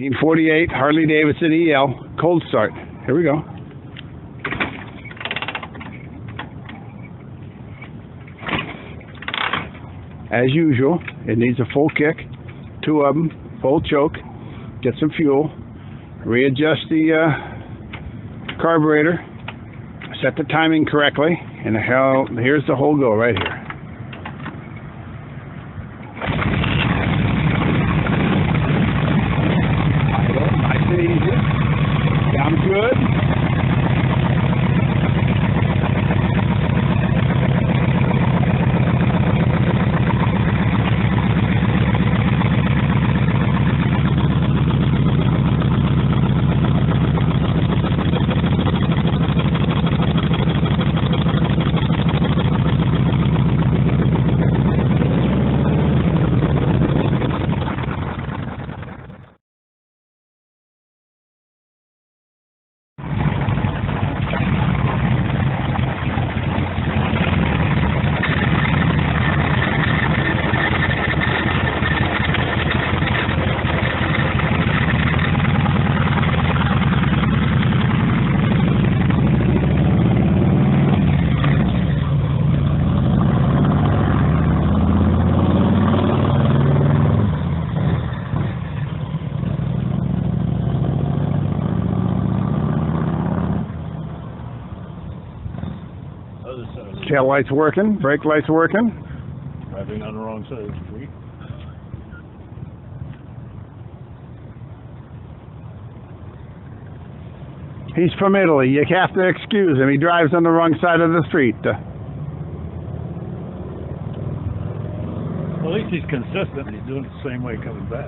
1948 Harley Davidson EL, cold start. Here we go. As usual, it needs a full kick, 2 of them, full choke, get some fuel, readjust the carburetor, set the timing correctly, and here's the whole go right here. Nice and easy. Sounds good. Tail lights working, brake lights working. Driving on the wrong side of the street. He's from Italy. You have to excuse him. He drives on the wrong side of the street. Well, at least he's consistent. He's doing it the same way coming back.